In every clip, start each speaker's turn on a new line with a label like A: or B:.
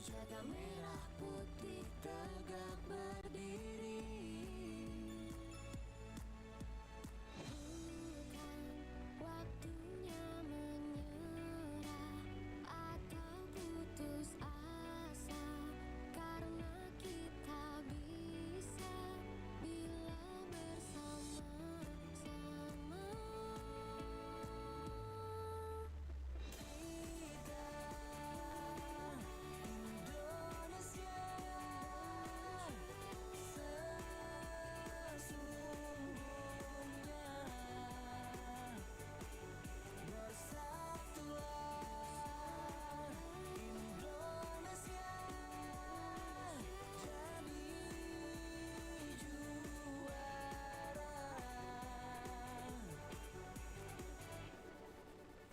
A: Jaga merah putih tegak berdiri. Bukan waktunya menyerah atau putus asa, karena kita bisa bila bersama-sama. Indonesia sesungguhnya, bersatulah Indonesia, jadi juara.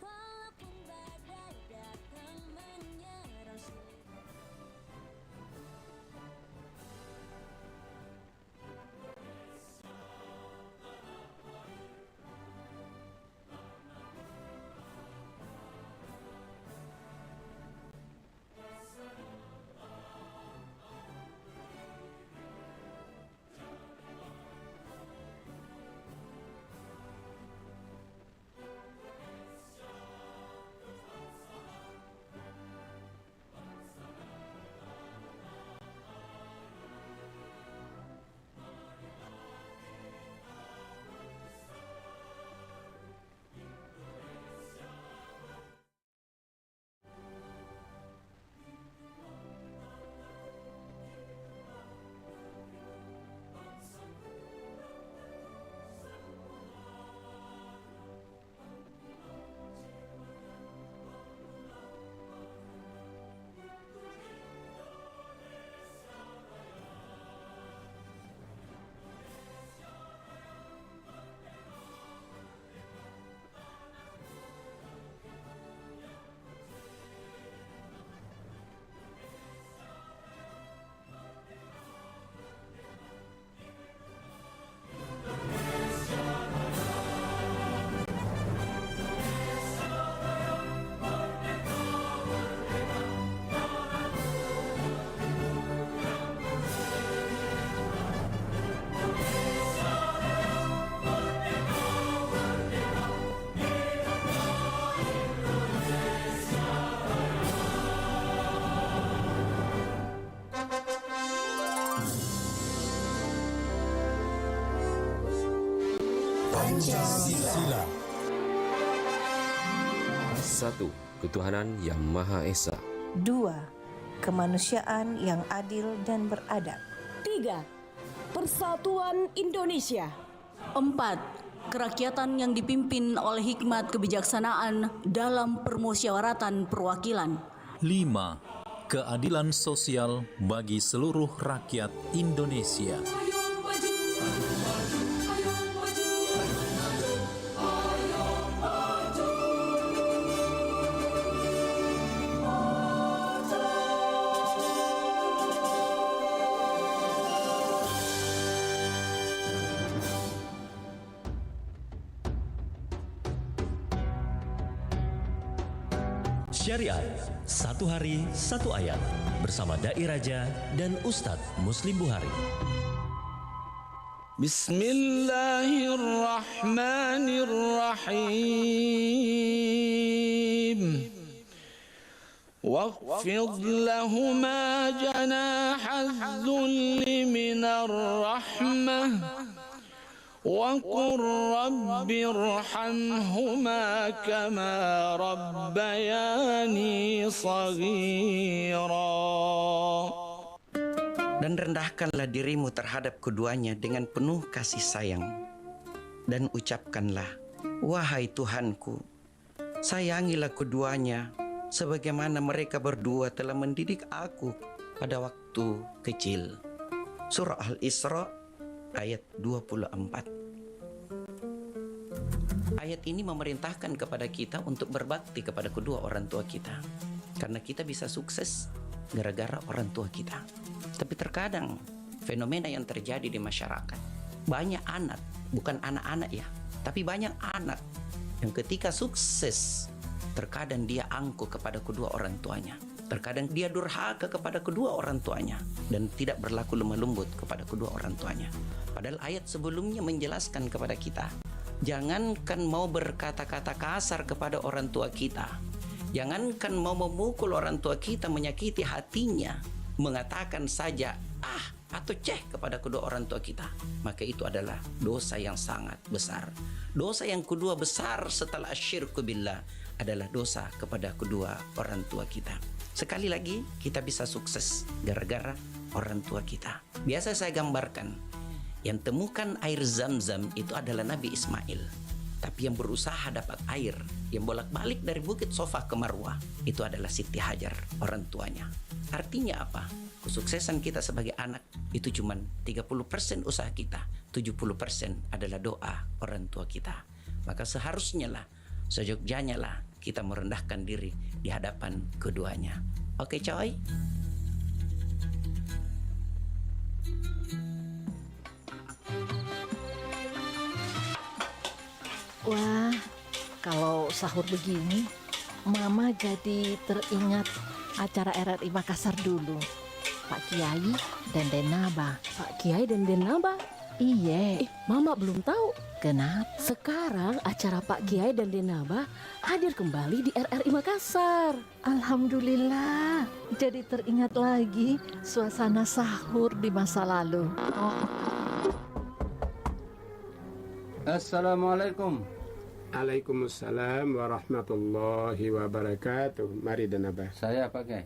A: Walaupun badai datang menyerang sulit.
B: Pancasila.
C: 1. Ketuhanan Yang Maha Esa.
D: 2. Kemanusiaan yang adil dan beradab.
E: 3. Persatuan Indonesia.
F: 4. Kerakyatan yang dipimpin oleh hikmat kebijaksanaan dalam permusyawaratan perwakilan.
B: 5. Keadilan sosial bagi seluruh rakyat Indonesia.
G: Syariat, satu hari, satu ayat. Bersama Dai Raja dan Ustadz Muslim Buhari.
H: Bismillahirrahmanirrahim. واخفض لهما جناح الذل من الرحمة وقل رب ارحمهما كما ربياني صغيرا.
I: Dan rendahkanlah dirimu terhadap keduanya dengan penuh kasih sayang. Dan ucapkanlah, wahai Tuhanku, sayangilah keduanya sebagaimana mereka berdua telah mendidik aku pada waktu kecil. Surah Al-Isra ayat 24. Ayat ini memerintahkan kepada kita untuk berbakti kepada kedua orang tua kita, karena kita bisa sukses gara-gara orang tua kita. Tapi terkadang fenomena yang terjadi di masyarakat, banyak anak, bukan anak-anak ya, tapi banyak anak yang ketika sukses terkadang dia angkuh kepada kedua orang tuanya. Terkadang dia durhaka kepada kedua orang tuanya dan tidak berlaku lemah lembut kepada kedua orang tuanya. Padahal ayat sebelumnya menjelaskan kepada kita, jangankan mau berkata-kata kasar kepada orang tua kita, jangankan mau memukul orang tua kita, menyakiti hatinya, mengatakan saja atau kepada kedua orang tua kita, maka itu adalah dosa yang sangat besar. Dosa yang kedua besar setelah asyirku billah adalah dosa kepada kedua orang tua kita. Sekali lagi, kita bisa sukses gara-gara orang tua kita. Biasa saya gambarkan, yang temukan air Zam-Zam itu adalah Nabi Ismail. Tapi yang berusaha dapat air, yang bolak-balik dari Bukit Sofa ke Marwah, itu adalah Siti Hajar, orang tuanya. Artinya apa? Kesuksesan kita sebagai anak itu cuma 30% usaha kita, 70% adalah doa orang tua kita. Maka seharusnya lah, sejogjanya lah kita merendahkan diri di hadapan keduanya. Oke coy?
J: Wah, kalau sahur begini, Mama jadi teringat acara RRI Makassar dulu. Pak Kiai dan Denaba.
E: Pak Kiai dan Denaba?
J: Iya.
E: Mama belum tahu.
J: Kenapa?
E: Sekarang acara Pak Kiai dan Denaba hadir kembali di RRI Makassar.
J: Alhamdulillah. Jadi teringat lagi suasana sahur di masa lalu.
K: Assalamualaikum. Waalaikumsalam warahmatullahi wabarakatuh. Mari Denaba.
L: Saya Pak Kiai.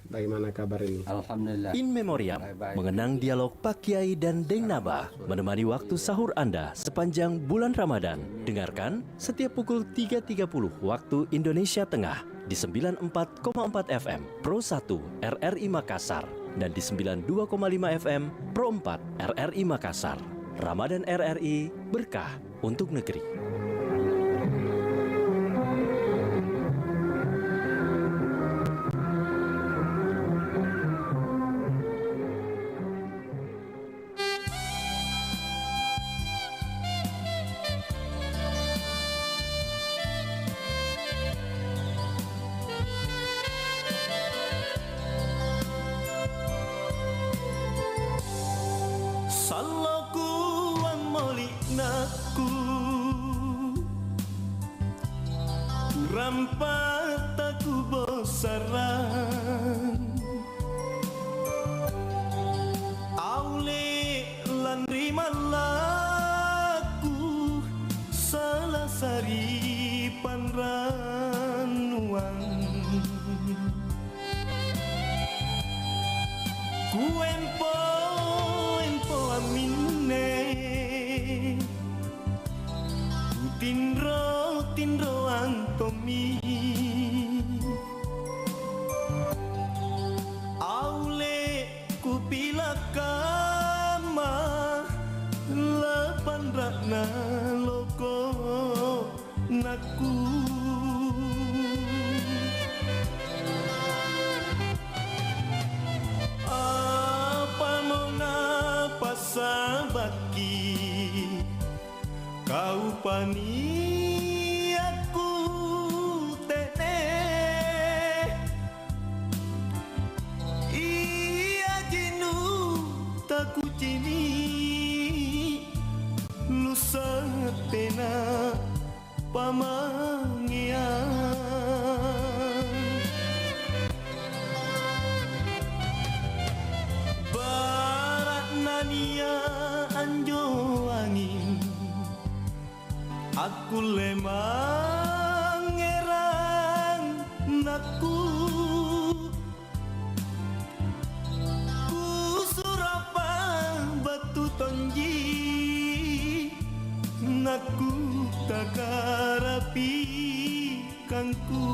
K: Bagaimana kabar ini?
L: Alhamdulillah.
G: In Memoriam, mengenang dialog Pak Kiai dan Deng Naba, menemani waktu sahur Anda sepanjang bulan Ramadan. Dengarkan setiap pukul 3.30 waktu Indonesia Tengah di 94,4 FM Pro 1 RRI Makassar dan di 92,5 FM Pro 4 RRI Makassar. Ramadan RRI, berkah untuk negeri.
H: Salloku wa molinaku Rampataku bosaran Aule landri malaku Salasari panranuan Kuempo amine Tinro antomi Aule kupila kama Lapan rakna loko naku Sabaki kau pani aku tene iya jinu taku cini lu satena pamangian Nania anjo angin aku lemang ngerang naku ku surapa batu tonji naku takarapi kangku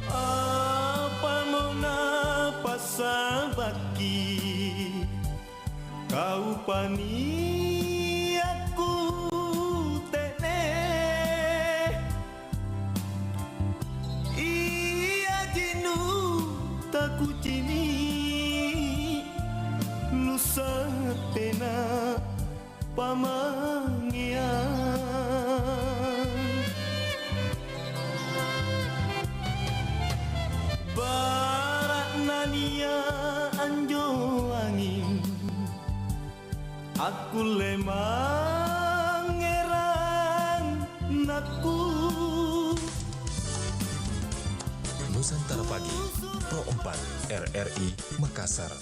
H: Apa mau napa sabaki kau pani aku tene iya jinu taku cini lusa tena pamangian barat nania anjo angin aku lemang ngerang naku
L: Nusantara Pagi Pro 4 RRI Makassar.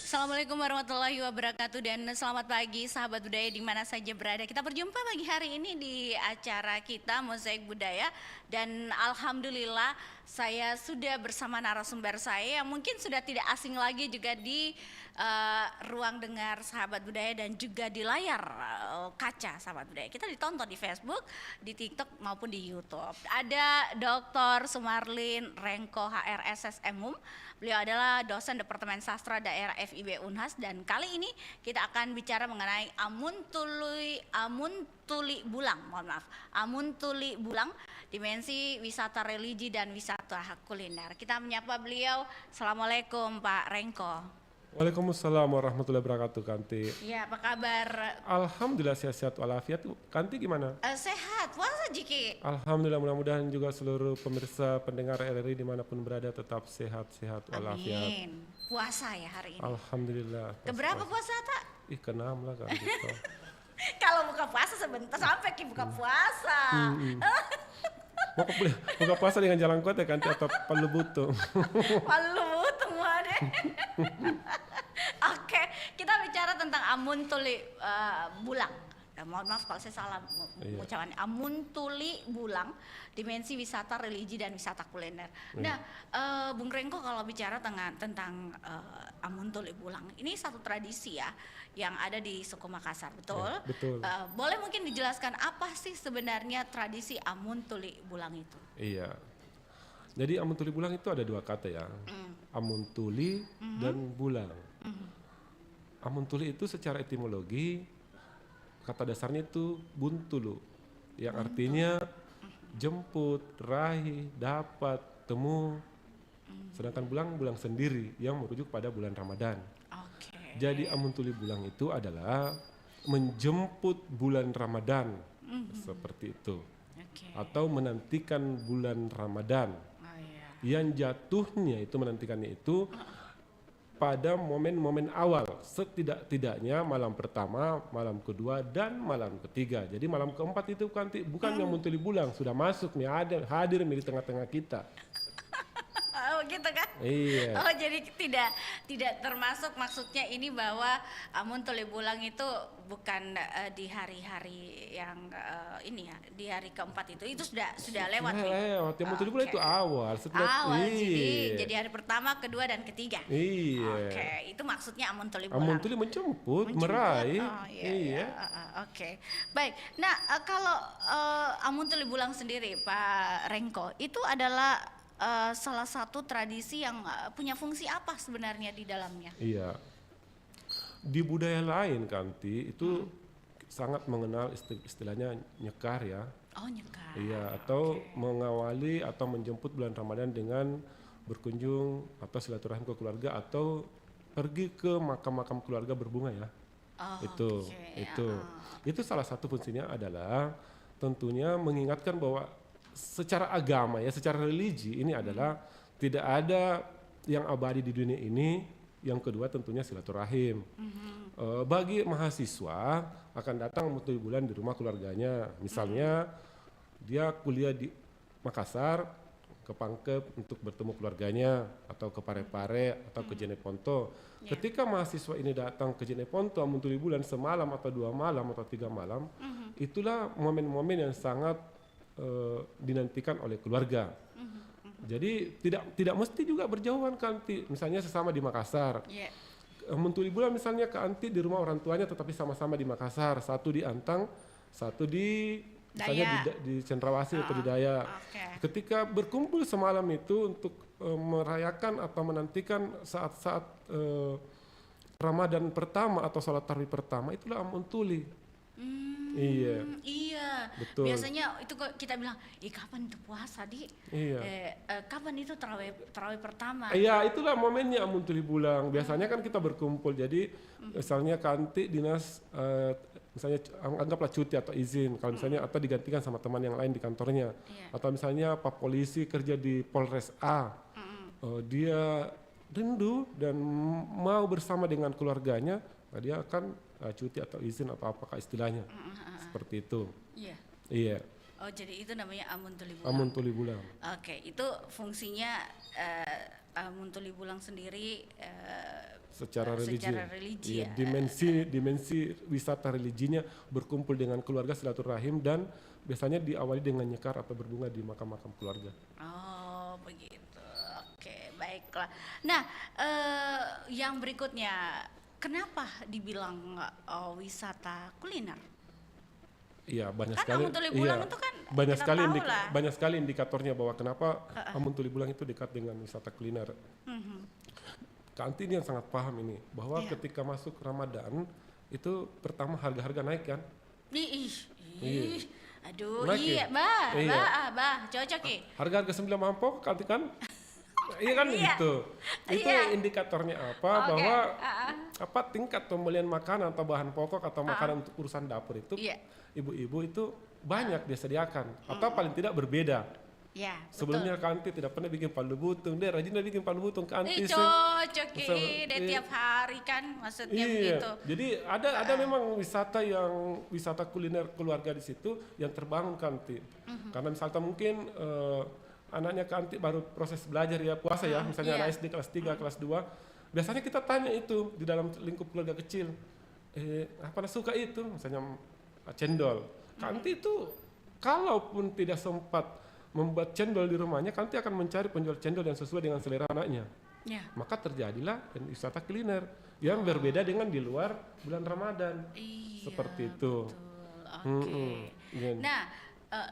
F: Assalamualaikum warahmatullahi wabarakatuh dan selamat pagi sahabat budaya di mana saja berada. Kita berjumpa pagi hari ini di acara kita Mozaik Budaya dan alhamdulillah saya sudah bersama narasumber saya yang mungkin sudah tidak asing lagi juga di ruang dengar sahabat budaya dan juga di layar kaca sahabat budaya. Kita ditonton di Facebook, di TikTok maupun di YouTube. Ada Dr. Sumarlin Rengko HRSS MUM. Beliau adalah dosen Departemen Sastra Daerah FIB Unhas dan kali ini kita akan bicara mengenai Amuntuli Bulang, Amuntuli Bulang, dimensi wisata religi dan wisata kuliner. Kita menyapa beliau. Assalamualaikum Pak Rengko.
M: Waalaikumsalam warahmatullahi wabarakatuh, Kanti.
F: Ya, apa kabar?
M: Alhamdulillah sehat-sehat walafiat. Kanti gimana?
F: Sehat, puasa Jiki.
M: Alhamdulillah, mudah-mudahan juga seluruh pemirsa pendengar RRI dimanapun berada tetap sehat-sehat walafiat.
F: Amin. Puasa ya hari ini.
M: Alhamdulillah.
F: Keberapa puasa tak?
M: Keenam lah kan. Gitu.
F: Kalau buka puasa sebentar sampai buka puasa.
M: Mau buka puasa dengan jalan kuat ya Kanti atau palu butung?
F: Palu butung deh. Oke, kita bicara tentang Amuntuli Bulang. Mohon maaf kalau saya salah ucapan. Amuntuli Bulang, dimensi wisata religi dan wisata kuliner. Nah, Bung Rengko kalau bicara tentang Amuntuli Bulang, ini satu tradisi ya yang ada di suku Makassar, betul?
M: Ya, betul.
F: Boleh mungkin dijelaskan apa sih sebenarnya tradisi Amuntuli Bulang itu?
M: Iya. Jadi Amuntuli Bulang itu ada dua kata ya, Amuntuli dan Bulang. Amuntuli itu secara etimologi kata dasarnya itu buntulu, yang artinya jemput, raih, dapat, temu. Sedangkan bulang sendiri yang merujuk pada bulan Ramadan. Jadi Amuntuli Bulang itu adalah menjemput bulan Ramadan, seperti itu. Atau menantikan bulan Ramadan. Yang jatuhnya itu menantikannya itu pada momen-momen awal, setidak-tidaknya malam pertama, malam kedua, dan malam ketiga. Jadi malam keempat itu bukan yang Amuntuli Bulang, sudah masuk nih, hadir di tengah-tengah kita.
F: Oh gitu kan?
M: Iya.
F: Oh jadi tidak termasuk maksudnya ini bahwa Amuntuli Bulang itu bukan di hari-hari yang ini ya, di hari keempat itu sudah lewat nih.
M: Lewat. Amuntuli Bulang itu awal.
F: Awal jadi hari pertama, kedua dan ketiga.
M: Iya.
F: Oke, itu maksudnya Amuntuli Bulang.
M: Amuntuli menjemput, meraih.
F: Oh, iya. Oke. Baik. Nah kalau Amuntuli Bulang sendiri Pak Rengko itu adalah salah satu tradisi yang punya fungsi apa sebenarnya di dalamnya? Iya,
M: di budaya lain Kanti itu sangat mengenal istilahnya nyekar ya.
F: Oh nyekar.
M: Iya, atau mengawali atau menjemput bulan Ramadan dengan berkunjung atau silaturahim ke keluarga atau pergi ke makam-makam keluarga berbunga ya. Itu salah satu fungsinya adalah tentunya mengingatkan bahwa secara agama ya, secara religi ini adalah tidak ada yang abadi di dunia ini. Yang kedua tentunya silaturahim. Bagi mahasiswa akan datang Amuntuli Bulan di rumah keluarganya. Misalnya dia kuliah di Makassar, ke Pangkep untuk bertemu keluarganya atau ke Parepare atau ke Jeneponto. Ketika mahasiswa ini datang ke Jeneponto Amuntuli Bulan semalam atau 2 malam atau 3 malam, itulah momen-momen yang sangat dinantikan oleh keluarga. Jadi tidak mesti juga berjauhan kan, misalnya sesama di Makassar. Amun Tuli Bulan misalnya ke Anti di rumah orang tuanya tetapi sama-sama di Makassar, satu di Antang, satu di misalnya di Cendrawasih atau di Dayak. Ketika berkumpul semalam itu untuk merayakan atau menantikan saat-saat Ramadan pertama atau sholat tarawih pertama, itulah Amun Tuli.
F: Iya.
M: Betul.
F: Biasanya itu kok kita bilang, kapan itu puasa di? Kapan itu tarawih pertama?
M: Iya, itulah momennya Amun Tuli Bulan. Biasanya kan kita berkumpul. Jadi misalnya Kanti dinas misalnya anggaplah cuti atau izin. Kalau misalnya atau digantikan sama teman yang lain di kantornya. Atau misalnya Pak Polisi kerja di Polres A. Dia rindu dan mau bersama dengan keluarganya, dia akan cuti atau izin atau apakah istilahnya seperti itu. Iya.
F: Oh, jadi itu namanya Amun Tuli Bulan.
M: Amun Tuli Bulan.
F: Oke, itu fungsinya Amun Tuli Bulan sendiri
M: secara religi.
F: Ya.
M: Dimensi wisata religinya berkumpul dengan keluarga, silaturahim, dan biasanya diawali dengan nyekar atau berbunga di makam-makam keluarga.
F: Oh, begitu. Oke, baiklah. Nah, yang berikutnya, kenapa dibilang wisata kuliner?
M: Iya, banyak
F: kan
M: sekali.
F: Amun Tuli Bulan itu kan
M: banyak sekali indikatornya bahwa kenapa Amun Tuli Bulan itu dekat dengan wisata kuliner. Kak Anti ini yang sangat paham ini bahwa ketika masuk Ramadan itu pertama harga-harga naik kan?
F: Aduh,
M: naik
F: bah, cocok ya.
M: Harga-harga 9 mangkok Kak Anti kan? Iya kan gitu. Itu indikatornya apa? Bahwa apa tingkat pembelian makanan atau bahan pokok atau makanan untuk urusan dapur itu ibu-ibu itu banyak disediakan atau paling tidak berbeda.
F: Ya,
M: sebelumnya Kanti tidak pernah bikin palu butung, dia rajin bikin palu butung Kanti.
F: Cocok deh tiap hari kan maksudnya begitu.
M: Jadi ada memang wisata kuliner keluarga di situ yang terbangun Kanti. Karena misalnya mungkin anaknya Kanti baru proses belajar ya puasa ya, misalnya anak SD kelas 3, kelas 2. Biasanya kita tanya itu di dalam lingkup keluarga kecil. Apa suka itu? Misalnya cendol. Kanti itu kalaupun tidak sempat membuat cendol di rumahnya, Kanti akan mencari penjual cendol yang sesuai dengan selera anaknya. Maka terjadilah wisata kuliner yang berbeda dengan di luar bulan Ramadan. Seperti itu.
F: Oke. Nah,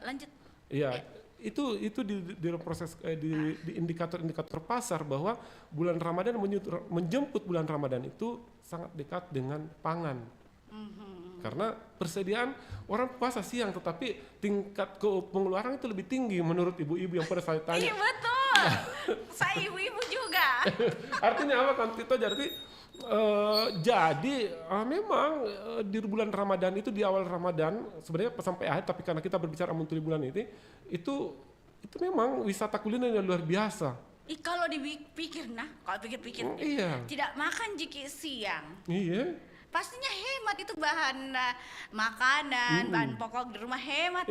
F: lanjut.
M: Iya, itu di proses di indikator-indikator pasar bahwa bulan Ramadan menjemput bulan Ramadan itu sangat dekat dengan pangan. Karena persediaan orang puasa siang tetapi tingkat pengeluaran itu lebih tinggi menurut ibu-ibu yang pernah saya tanya.
F: Iya betul. Saya ibu-ibu juga.
M: Artinya apa kan Tito? Jadi memang di bulan Ramadan itu di awal Ramadan sebenarnya sampai akhir, tapi karena kita berbicara Amun Tuli Bulan itu memang wisata kuliner yang luar biasa.
F: Kalau dipikir kalau pikir-pikir tidak makan jiki siang.
M: Iya.
F: Pastinya hemat itu bahan makanan, bahan pokok di rumah hemat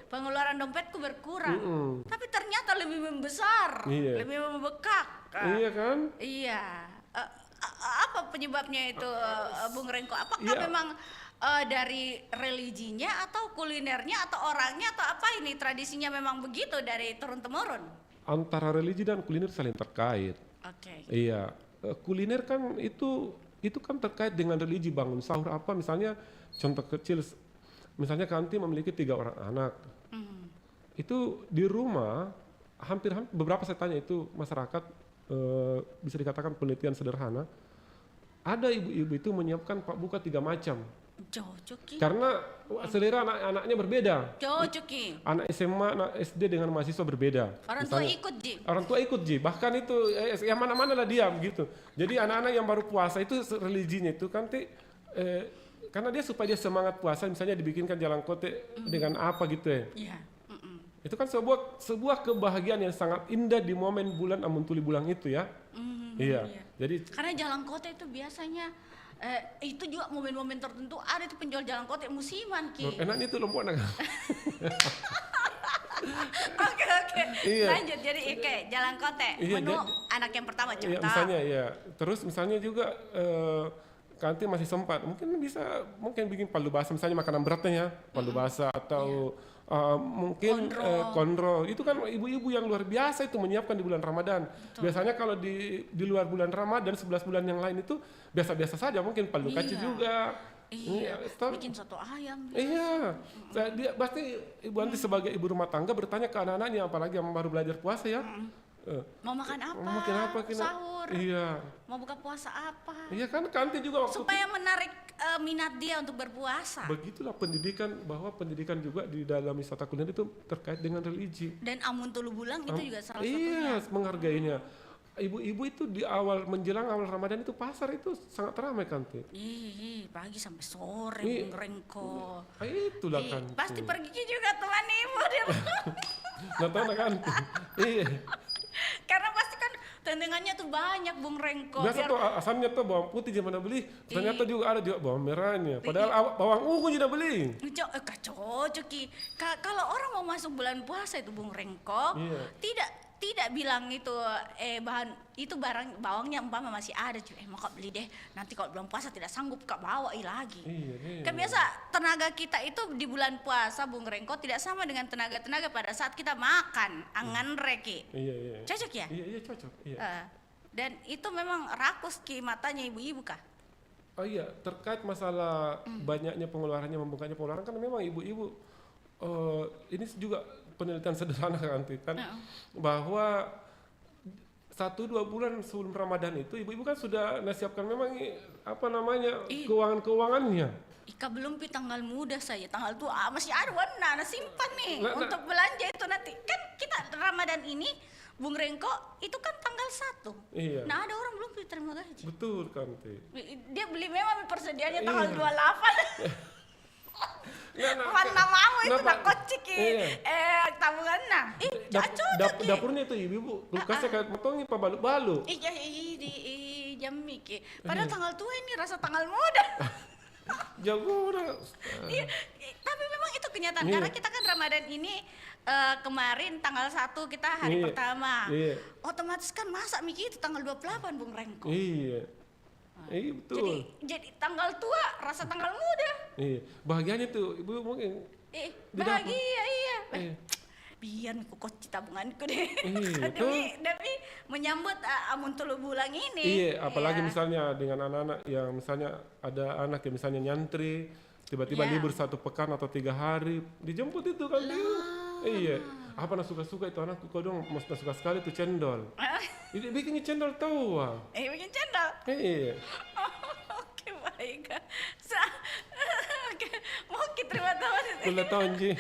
F: pengeluaran dompetku berkurang. Tapi ternyata lebih membesar, lebih membekak.
M: Iya kan?
F: Iya. Apa penyebabnya itu, Bung Rengko? Apakah memang dari religinya atau kulinernya atau orangnya atau apa ini tradisinya memang begitu dari turun temurun?
M: Antara religi dan kuliner saling terkait. Iya, kuliner kan itu kan terkait dengan religi, bangun sahur apa misalnya contoh kecil, misalnya Kanti memiliki 3 orang anak. Itu di rumah hampir beberapa saya tanya itu masyarakat bisa dikatakan penelitian sederhana, ada ibu-ibu itu menyiapkan pak buka 3 macam. Karena selera anak-anaknya berbeda. Anak SMA, anak SD dengan mahasiswa berbeda. Orang tua ikut Ji. Bahkan itu yang mana-mana lah dia gitu. Jadi anak-anak yang baru puasa itu religinya itu Kanti karena dia supaya dia semangat puasa, misalnya dibikinkan jalan kote dengan apa gitu ya. Itu kan sebuah kebahagiaan yang sangat indah di momen bulan Amun Tuli Bulan itu ya. Jadi
F: karena jalan kote itu biasanya itu juga momen-momen tertentu ada tuh penjual jalan kote musiman
M: enaknya itu lompok anak.
F: Oke. Lanjut jadi kayak jalan kote menu anak yang pertama contoh.
M: Misalnya terus misalnya juga Kanti masih sempat, mungkin bikin palu basah, misalnya makanan beratnya ya, palu basah atau mungkin konro. Itu kan ibu-ibu yang luar biasa itu menyiapkan di bulan Ramadan. Biasanya kalau di luar bulan Ramadan 11 bulan yang lain itu biasa-biasa saja, mungkin palu kaci juga.
F: Bikin soto ayam.
M: Iya, dia pasti ibu nanti sebagai ibu rumah tangga bertanya ke anak-anaknya, apalagi yang baru belajar puasa ya.
F: Mau makan apa?
M: Mau makan apa kita?
F: Sahur.
M: Iya.
F: Mau buka puasa apa?
M: Iya kan Kanti juga waktu
F: supaya menarik minat dia untuk berpuasa.
M: Begitulah pendidikan, bahwa pendidikan juga di dalam wisata kuliner itu terkait dengan religi.
F: Dan Amun Tulu Bulang itu juga salah satunya.
M: Iya, menghargainya. Ibu-ibu itu di menjelang awal Ramadan itu pasar itu sangat ramai Kanti.
F: Pagi sampai sore Bung Rengko.
M: Itulah Kanti.
F: Pasti pergi juga teman ibu dia.
M: Nonton Kanti. Iya.
F: Karena pasti kan tendengannya tuh banyak Bung Rengko.
M: Biasa tuh asalnya tuh bawang putih zaman beli, ternyata juga ada juga bawang merahnya. Padahal bawang ungu juga beli.
F: Cocok Ki. Kalau orang mau masuk bulan puasa itu Bung Rengko, tidak bilang itu barang bawangnya umpama masih ada, mau kak beli deh, nanti kalau bulan puasa tidak sanggup kak bawa lagi. Kan biasa tenaga kita itu di bulan puasa Bung Rengko tidak sama dengan tenaga pada saat kita makan angan reki.
M: Iya.
F: Cocok ya?
M: Iya cocok. Iya.
F: Dan itu memang rakus Ki matanya ibu-ibu kah?
M: Oh iya, terkait masalah banyaknya pengeluarannya, membukanya pengeluaran kan memang ibu-ibu ini juga penelitian sederhana kan bahwa 1-2 bulan sebelum Ramadan itu ibu-ibu kan sudah siapkan memang keuangannya.
F: Ika belum tanggal muda saya, tanggal tua masih ada warna, simpan nih untuk belanja itu nanti. Kan kita Ramadan ini Bung Rengko itu kan tanggal 1.
M: Iya.
F: Nah ada orang belum terima gaji.
M: Betul Kanti.
F: Dia beli memang persediaannya tanggal 28. Mana mau itu nak kocik tabungan nah.
M: Dapurnya itu ibu kulkasnya kayak motongi pak balu-balu.
F: Iya di jam Miki. Padahal tanggal tua ini rasa tanggal muda.
M: Jago udah.
F: Iya, tapi memang itu kenyataan karena kita kan Ramadan ini kemarin tanggal 1 kita hari pertama. Otomatis kan masa Miki itu tanggal 28 Bung Rengko.
M: Iya. Betul.
F: Jadi tanggal tua rasa tanggal muda.
M: Iya, bahagianya tuh ibu mungkin.
F: Bahagia iya. Biar aku koci tabunganku deh. Demi menyambut Amun Tulu Bulang ini.
M: Iya, apalagi misalnya dengan anak-anak yang misalnya ada anak yang misalnya nyantri, tiba-tiba libur 1 pekan atau 3 hari, dijemput itu kan dia. Iya. Apa nak suka-suka itu anakku kau dong, mas suka sekali tuh cendol. Bikin cendol tahu ah.
F: Bikin cendol.
M: Iya.
F: Oke baik. Oke, mau kita terima kasih.
M: Kulah tahun Ji.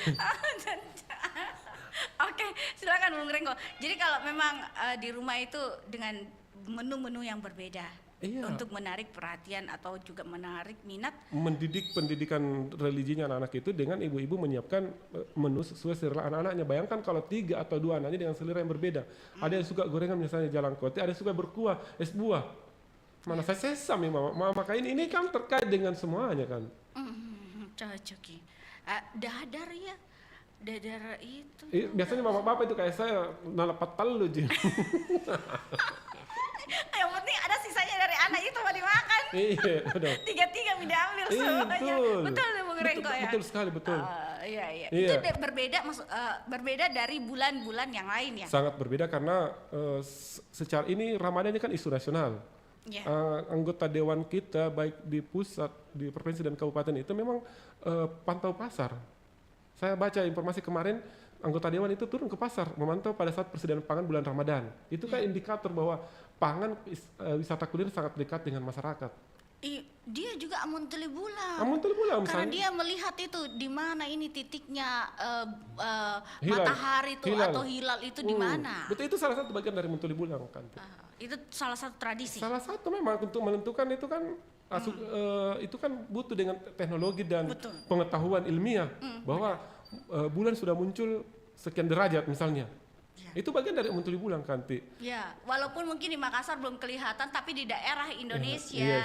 F: Oke, silakan Bung Rengko. Jadi kalau memang di rumah itu dengan menu-menu yang berbeda. Untuk menarik perhatian atau juga menarik minat.
M: Mendidik pendidikan religinya anak-anak itu dengan ibu-ibu menyiapkan menu sesuai selera anak-anaknya. Bayangkan kalau 3 atau 2 anaknya dengan selera yang berbeda. Ada yang suka gorengan misalnya jalan kote, ada yang suka berkuah, es buah. Mana saya sesam ya mama. Maka ini kan terkait dengan semuanya kan.
F: Cocok ya. Dadar ya. Dadar itu.
M: Biasanya mama bapak itu kayak saya nalapat talu Ji.
F: Yang penting ada sisanya dari anak itu mau dimakan.
M: Iya, betul.
F: 3 diambil semuanya. Betul Bung Rengko ya.
M: Betul sekali, betul.
F: Iya. Itu berbeda dari bulan-bulan yang lain ya.
M: Sangat berbeda karena secara ini Ramadan ini kan isu nasional. Anggota dewan kita baik di pusat, di provinsi dan kabupaten itu memang pantau pasar. Saya baca informasi kemarin anggota dewan itu turun ke pasar memantau pada saat persediaan pangan bulan Ramadan. Itu kan indikator bahwa pangan wisata kuliner sangat dekat dengan masyarakat.
F: Dia juga Amun Tulu Bulang.
M: Karena
F: misalnya. Dia melihat itu di mana ini titiknya matahari itu atau hilal itu di mana.
M: Betul, itu salah satu bagian dari Amun Tulu Bulang kan.
F: Itu salah satu tradisi.
M: Salah satu memang untuk menentukan itu kan itu kan butuh dengan teknologi dan pengetahuan ilmiah bahwa bulan sudah muncul sekian derajat misalnya. Itu bagian dari Amun Tulu Bulang Kanti.
F: Ya, walaupun mungkin di Makassar belum kelihatan, tapi di daerah Indonesia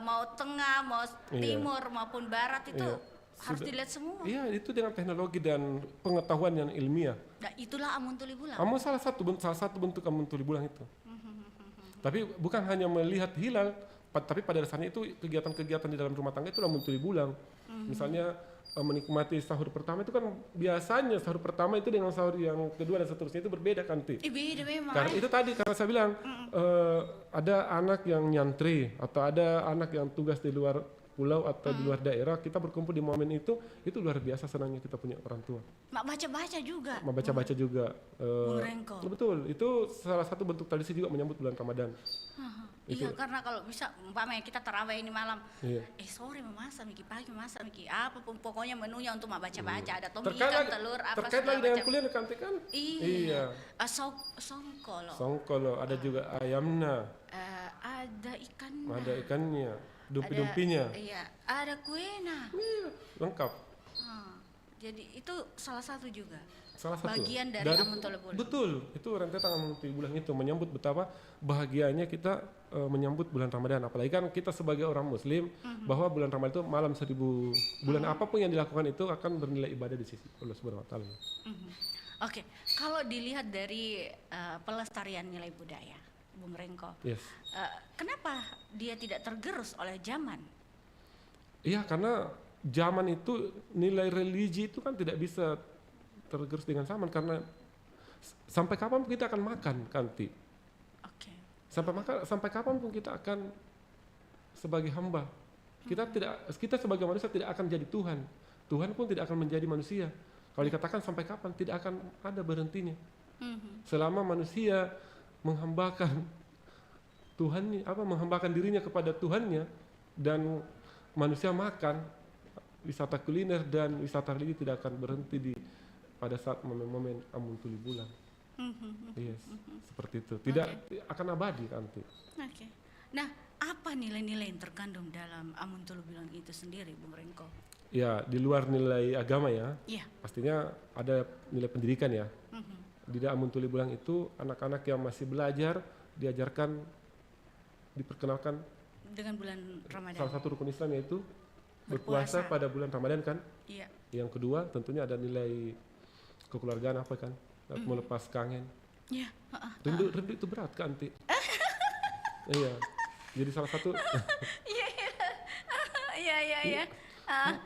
F: mau tengah, mau timur maupun barat itu harus dilihat semua.
M: Iya, itu dengan teknologi dan pengetahuan yang ilmiah.
F: Nah, itulah Amun Tulu Bulang.
M: Salah satu bentuk Amun Tulu Bulang itu. Tapi bukan hanya melihat hilal, Tapi pada dasarnya itu kegiatan-kegiatan di dalam rumah tangga itu Amun Tuli Bulang. Misalnya menikmati sahur pertama itu kan biasanya sahur pertama itu dengan sahur yang kedua dan seterusnya itu berbeda kan Ti.
F: Beda memang.
M: Karena itu tadi karena saya bilang ada anak yang nyantri atau ada anak yang tugas di luar pulau atau di luar daerah, kita berkumpul di momen itu luar biasa senangnya kita punya orang tua.
F: Mak baca-baca juga.
M: Membaca-baca juga.
F: Bung Rengko.
M: Betul, itu salah satu bentuk tradisi juga menyambut bulan Ramadan.
F: Iya, karena kalau bisa umpamanya kita tarawih ini malam,
M: Iya.
F: Sore memasak, miki pagi memasak, miki apapun pokoknya menunya untuk mak baca-baca, ada tomi
M: Terkait
F: ikan,
M: lagi-
F: telur, apa
M: terkait
F: segala
M: lagi dengan
F: macam.
M: kuliner kan Ti, kan?
F: Iya.
M: Iya.
F: Songkolo.
M: Songkolo, ada juga ayamnya,
F: Ada ikannya.
M: ada ikannya, dumpi-dumpinya.
F: Iya, ada kuena.
M: Iya, lengkap.
F: Jadi itu salah satu juga.
M: Salah satu.
F: Bagian dari Amun Tuli Bulang.
M: Betul, itu rentetan Amun Tuli Bulang itu menyambut betapa bahagianya kita menyambut bulan Ramadan. Apalagi kan kita sebagai orang Muslim bahwa bulan Ramadan itu malam 1000 bulan apapun yang dilakukan itu akan bernilai ibadah di sisi Allah Subhanahu Wa Taala.
F: Oke, kalau dilihat dari pelestarian nilai budaya, Bung Rengko,
M: Yes.
F: kenapa dia tidak tergerus oleh zaman?
M: Iya, karena zaman itu nilai religi itu kan tidak bisa tergerus dengan zaman karena sampai kapan pun kita akan makan Kanti.
F: Oke.
M: Sampai kapan pun kita akan sebagai hamba. Kita sebagai manusia tidak akan jadi Tuhan. Tuhan pun tidak akan menjadi manusia. Kalau dikatakan sampai kapan tidak akan ada berhentinya. Selama manusia menghambakan Tuhannya, menghambakan dirinya kepada Tuhannya dan manusia makan, wisata kuliner dan wisata religi tidak akan berhenti pada saat momen-momen Amun Tuli Bulang. Yes, seperti itu. Tidak akan abadi nanti.
F: Oke. Nah, apa nilai-nilai yang terkandung dalam Amun Tuli Bulang itu sendiri, Bung Rengko?
M: Ya, di luar nilai agama ya.
F: Iya.
M: Pastinya ada nilai pendidikan ya. Di dalam Amun Tuli Bulang itu anak-anak yang masih belajar diajarkan, diperkenalkan
F: Dengan bulan Ramadan.
M: salah satu rukun Islam yaitu berpuasa pada bulan Ramadan kan.
F: Iya.
M: Yang kedua tentunya ada nilai kekeluargaan apa kan, melepas kangen.
F: Iya.
M: Rindu itu berat kan Ti. Iya. Jadi salah satu.
F: Iya.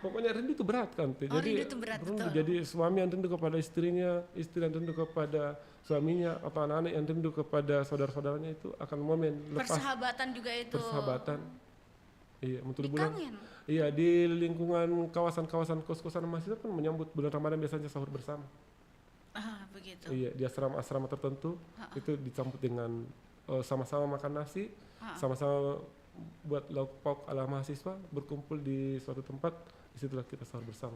M: Pokoknya rindu itu berat kan Ti. Jadi
F: Rindu itu berat, betul.
M: Jadi suami yang rindu kepada istrinya, istri yang rindu kepada suaminya, atau anak-anak yang rindu kepada saudara-saudaranya itu akan momen lepas.
F: Persahabatan juga itu.
M: Persahabatan. Iya, Tuli Bulang.
F: Kangen.
M: Iya, di lingkungan kawasan-kawasan kos-kosan mahasiswa pun menyambut bulan Ramadan biasanya sahur bersama.
F: Begitu.
M: Iya, di asrama-asrama tertentu itu disambut dengan sama-sama makan nasi, sama-sama buat lauk pauk ala mahasiswa, berkumpul di suatu tempat, disitulah kita sahur bersama.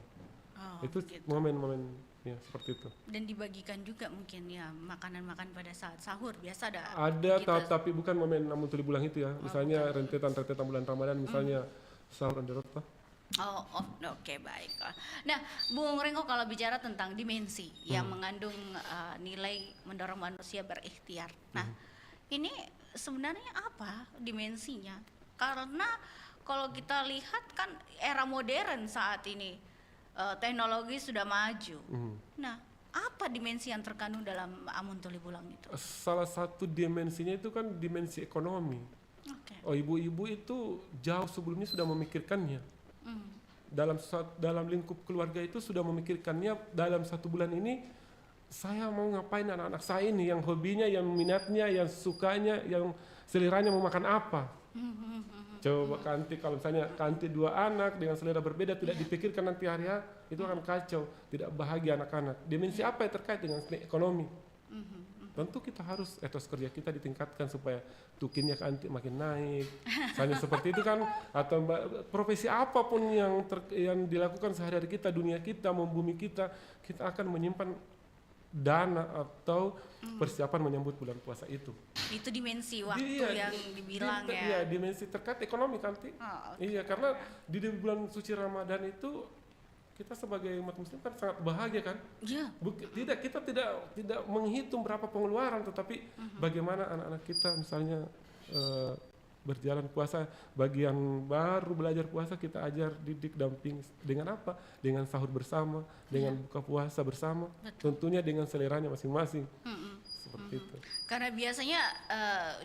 M: Itu
F: begitu.
M: momen-momen ya seperti itu.
F: Dan dibagikan juga mungkin ya makanan-makan pada saat sahur biasa ada.
M: Ada
F: kita-
M: tapi bukan momen Amun Tuli Bulang itu ya. Misalnya rentetan-rentetan bulan Ramadan, misalnya sahur on the road.
F: Oke, baik. Nah, Bung Rengko, kalau bicara tentang dimensi yang mengandung nilai mendorong manusia berikhtiar. Nah, ini sebenarnya apa dimensinya? Karena kalau kita lihat kan era modern saat ini, teknologi sudah maju. Nah, apa dimensi yang terkandung dalam Amun Tuli Bulang itu?
M: Salah satu dimensinya itu kan dimensi ekonomi. Ibu-ibu itu jauh sebelumnya sudah memikirkannya. Dalam lingkup keluarga itu sudah memikirkannya dalam 1 bulan ini saya mau ngapain anak-anak saya ini yang hobinya, yang minatnya, yang sukanya, yang seleranya mau makan apa. Coba Kanti, kalau misalnya Kanti 2 anak dengan selera berbeda tidak dipikirkan nanti hari itu akan kacau, tidak bahagia anak-anak. Dimensi apa yang terkait dengan ekonomi? Tentu kita harus etos kerja kita ditingkatkan supaya tukinnya Kanti makin naik. Misalnya seperti itu kan, atau profesi apapun yang dilakukan sehari-hari kita, dunia kita, membumi kita akan menyimpan dana atau persiapan menyambut bulan puasa itu.
F: Itu dimensi waktu yang dibilang ya.
M: Iya, dimensi terkait ekonomi Kanti. Iya, karena di bulan suci Ramadan itu kita sebagai umat muslim kan sangat bahagia kan?
F: Iya.
M: Kita tidak menghitung berapa pengeluaran, tetapi bagaimana anak-anak kita misalnya berjalan puasa, bagi yang baru belajar puasa kita ajar, didik, damping dengan apa? Dengan sahur bersama, dengan buka puasa bersama, tentunya dengan seleranya masing-masing. seperti itu.
F: Karena biasanya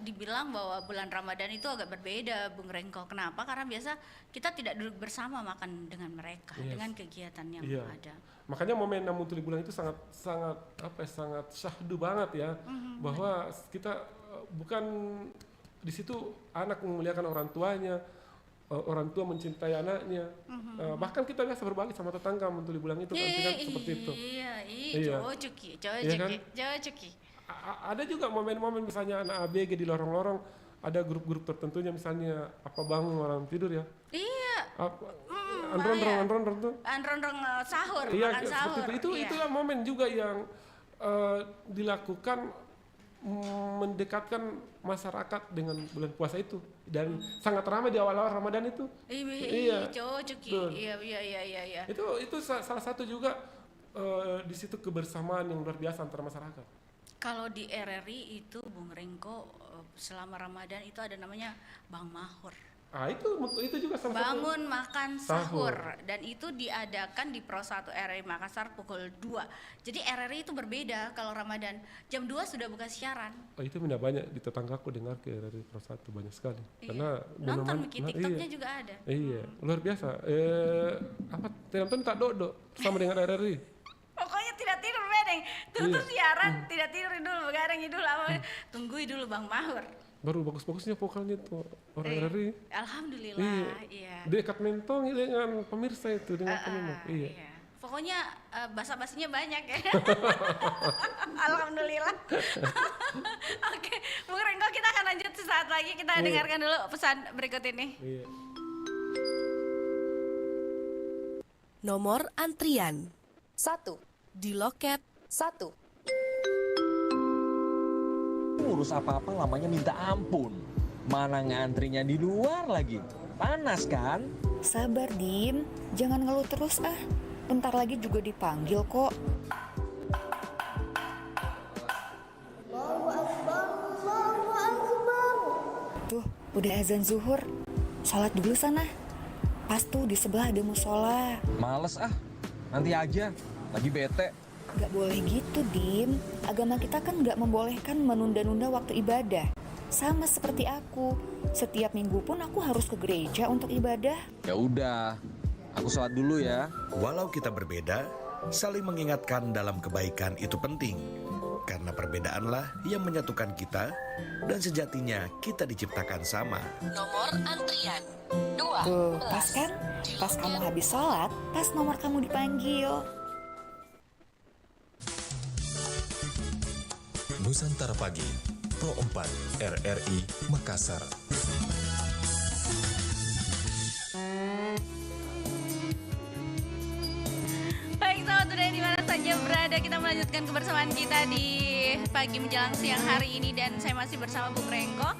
F: dibilang bahwa bulan Ramadan itu agak berbeda, Bung Rengko. Kenapa? Karena biasa kita tidak duduk bersama makan dengan mereka, dengan kegiatan yang ada.
M: Makanya momen 6 bulan itu sangat syahdu banget ya, bahwa kita bukan di situ anak memuliakan orang tuanya, orang tua mencintai anaknya, bahkan kita biasa berbagi sama tetangga mentuli bulan itu kan seperti itu.
F: Cocok.
M: Ada juga momen-momen misalnya anak ABG di lorong-lorong, ada grup-grup tertentunya misalnya bangun orang tidur ya.
F: Iya.
M: Andron tuh.
F: Andron sahur,
M: iya,
F: makan sahur.
M: Itulah momen juga yang dilakukan mendekatkan masyarakat dengan bulan puasa itu, dan sangat ramai di awal-awal Ramadan itu.
F: Cocok. Iya.
M: Itu salah satu juga di situ kebersamaan yang luar biasa antara masyarakat.
F: Kalau di RRI itu Bung Rengko selama Ramadan itu ada namanya Bang Mahur.
M: Itu juga salah
F: bangun makan sahur, dan itu diadakan di Pro 1 RRI Makassar pukul 2. Jadi RRI itu berbeda kalau Ramadan jam 2 sudah buka siaran.
M: Itu tidak banyak di tetanggaku dengar ke RRI Pro 1 banyak sekali. Karena
F: nonton TikToknya juga ada.
M: Iya, luar biasa. Nonton tak dok sama dengan RRI.
F: Pokoknya tidak tidur bedeng. Terus siaran tidak tidur dulu, begadang dulu tunggu dulu Bang Mahur.
M: Baru bagus-bagusnya vokalnya tuh orang RRI.
F: Alhamdulillah, iya.
M: Dekat mentong dengan pemirsa itu dengan penyemok. Iya.
F: Pokoknya basa-basinya banyak ya. Alhamdulillah. Oke, Bung Rengko, kita akan lanjut sesaat lagi. Kita dengarkan dulu pesan berikut ini.
M: Iya.
N: Nomor antrian
O: 1.
N: di loket
O: 1.
P: Urus apa-apa lamanya minta ampun. Mana ngantrinya di luar lagi. Panas kan?
O: Sabar, Dim. Jangan ngeluh terus Bentar lagi juga dipanggil kok. Tuh, udah azan zuhur. Sholat dulu sana. Pas tuh di sebelah ada musola.
P: Males nanti aja. Lagi bete.
O: Gak boleh gitu, Dim. Agama kita kan gak membolehkan menunda-nunda waktu ibadah. Sama seperti aku. Setiap minggu pun aku harus ke gereja untuk ibadah.
P: Ya udah, aku sholat dulu ya.
Q: Walau kita berbeda, saling mengingatkan dalam kebaikan itu penting. Karena perbedaanlah yang menyatukan kita, dan sejatinya kita diciptakan sama.
N: Nomor antrian 2.
O: Tuh, pas kan? Pas kamu habis sholat, pas nomor kamu dipanggil.
L: Nusantara Pagi, Pro 4, RRI Makassar.
F: Baik, sahabat budaya di mana saja berada, kita melanjutkan kebersamaan kita di pagi menjelang siang hari ini, dan saya masih bersama Bung Rengko.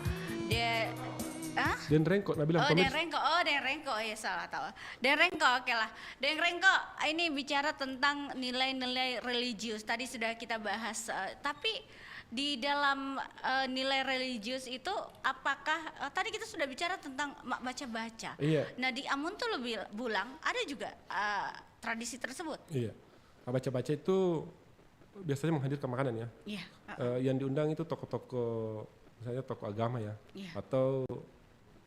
M: Den Rengko, Nabila.
F: Den Rengko, ya salah tahu. Den Rengko, oke lah. Den Rengko, ini bicara tentang nilai-nilai religius. Tadi sudah kita bahas, tapi di dalam nilai religius itu apakah tadi kita sudah bicara tentang baca-baca.
M: Iya.
F: Nah, di Amuntul Bulang ada juga tradisi tersebut.
M: Iya. Baca-baca itu biasanya menghadirkan makanan ya.
F: Iya.
M: Yang diundang itu tokoh-tokoh, misalnya tokoh agama ya.
F: Iya.
M: Atau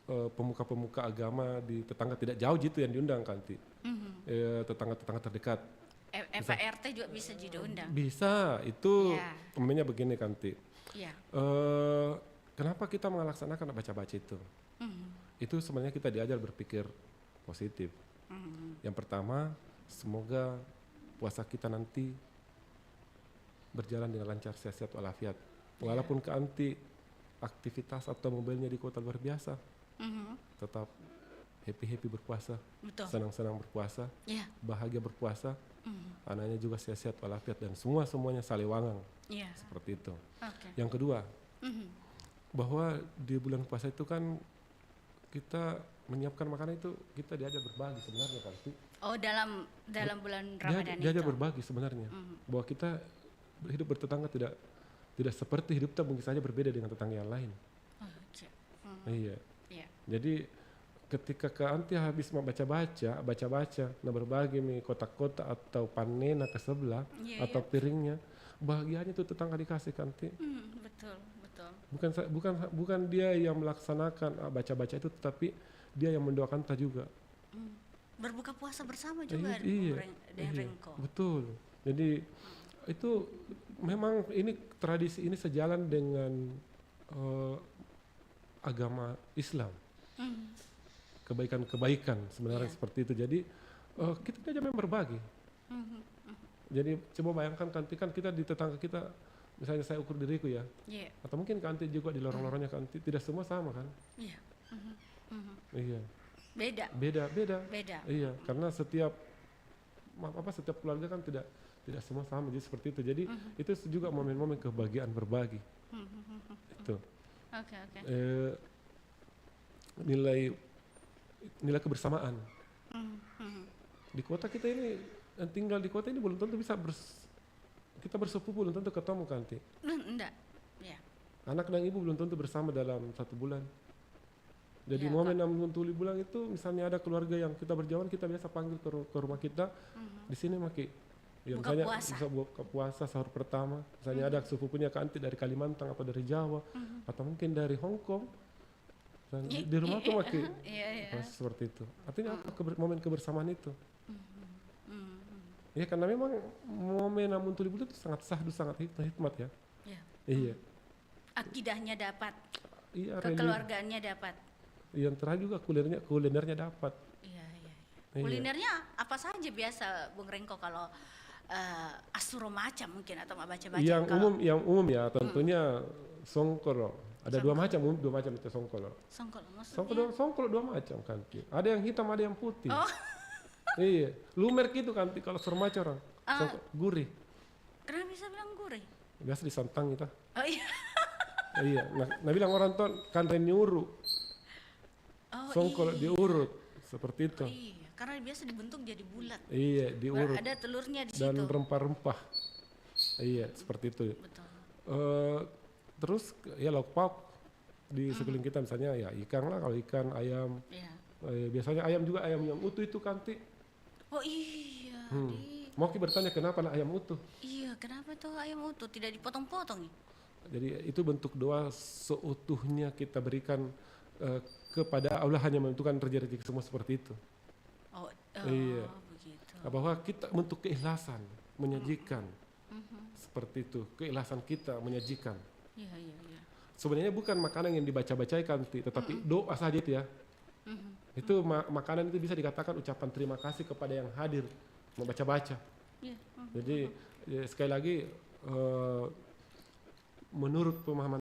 M: pemuka-pemuka agama di tetangga tidak jauh gitu yang diundang Kanti. Tetangga-tetangga terdekat.
F: FART juga bisa diundang.
M: Bisa, itu umumnya begini Kanti.
F: Iya.
M: Kenapa kita melaksanakan baca-baca itu? Itu sebenarnya kita diajar berpikir positif. Yang pertama, semoga puasa kita nanti berjalan dengan lancar, sehat-sehat walafiat. Walaupun Kanti aktivitas atau mobilnya di kota luar biasa, tetap happy berpuasa, senang-senang berpuasa, bahagia berpuasa, anaknya juga sehat-sehat walafiat, dan semuanya saliwangang, seperti itu. Yang kedua, bahwa di bulan puasa itu kan kita menyiapkan makanan itu kita diajar berbagi sebenarnya kan.
F: Oh, dalam bulan Ramadan itu.
M: Diajar berbagi sebenarnya, bahwa kita hidup bertetangga tidak seperti hidup kita mungkin saja berbeda dengan tetangga yang lain. Iya. Jadi ketika ke anti habis baca-baca, nah berbagi mi kotak-kotak atau panena ke sebelah atau piringnya, bahagianya itu tetangga dikasih ke anti.
F: Betul.
M: Bukan dia yang melaksanakan baca-baca itu, tetapi dia yang mendoakan kita juga.
F: Berbuka puasa bersama juga
M: Iya,
F: Rengko.
M: betul. Jadi itu memang ini tradisi ini sejalan dengan agama Islam. Kebaikan sebenarnya seperti itu. Jadi kita aja memang berbagi. Jadi coba bayangkan nanti kan kita di tetangga kita, misalnya saya ukur diriku ya, atau mungkin kanti juga di lorong-lorongnya kanti, tidak semua sama kan? Iya. Iya. Beda. Iya, karena setiap keluarga kan tidak semua sama, jadi seperti itu. Jadi itu juga momen-momen kebahagiaan berbagi. Itu.
F: Oke.
M: Nilai kebersamaan. Di kota kita ini, yang tinggal di kota ini belum tentu bisa kita bersepupu, belum tentu ketemu kanti.
F: Enggak. Ya.
M: Anak dan ibu belum tentu bersama dalam 1 bulan. Jadi momen Amun Tuli bulan itu, misalnya ada keluarga yang kita berjauhan, kita biasa panggil ke rumah kita. Di sini maki. Ya, misalnya bisa buka puasa sahur pertama. Misalnya ada sepupunya kanti dari Kalimantan atau dari Jawa atau mungkin dari Hong Kong. Di rumah tuh maki. Seperti itu. Artinya apa momen kebersamaan itu? Ya karena memang momen Amun Tuli bulan itu sangat sahdu, sangat hikmat ya. Iya.
F: Akidahnya dapat.
M: Iya.
F: Kekeluargaannya dapat.
M: Yang terakhir juga kulinernya dapat.
F: Iya. Kulinernya apa saja biasa Bung Rengko kalau asuro macam mungkin atau nggak baca-baca?
M: Yang umum ya tentunya songkolo. Ada dua macam itu songkolo.
F: Songkolo maksudnya?
M: Songkolo 2 macam kan. Ada yang hitam, ada yang putih. Oh. Iya, lumer gitu kan kalau sermaca orang. Gurih.
F: Kenapa bisa bilang gurih?
M: Biasa disantang kita.
F: Oh iya.
M: Iya, nah bilang orang tuh kan nyuru. Songkol diurut seperti itu.
F: Oh, iya, karena biasa dibentuk jadi bulat.
M: Iya, diurut.
F: Ada telurnya di
M: dan
F: situ.
M: Dan rempah-rempah. Iya, seperti itu.
F: Betul.
M: Terus ya lauk pauk di sekeliling kita, misalnya ya ikan lah, kalau ikan, ayam. Biasanya ayam juga, ayam yang utuh itu kanti.
F: Oh iya.
M: Mau bertanya kenapa ayam utuh?
F: Iya, kenapa tuh ayam utuh tidak dipotong-potong nih?
M: Jadi itu bentuk doa seutuhnya kita berikan kepada Allah, hanya menentukan rezeki semua seperti itu. Iya.
F: Begitu.
M: Bahwa kita bentuk keikhlasan menyajikan seperti itu, keikhlasan kita menyajikan.
F: Iya.
M: Sebenarnya bukan makanan yang dibaca-bacaikan, tetapi doa saja itu ya. Itu makanan itu bisa dikatakan ucapan terima kasih kepada yang hadir membaca-baca. Jadi sekali lagi menurut pemahaman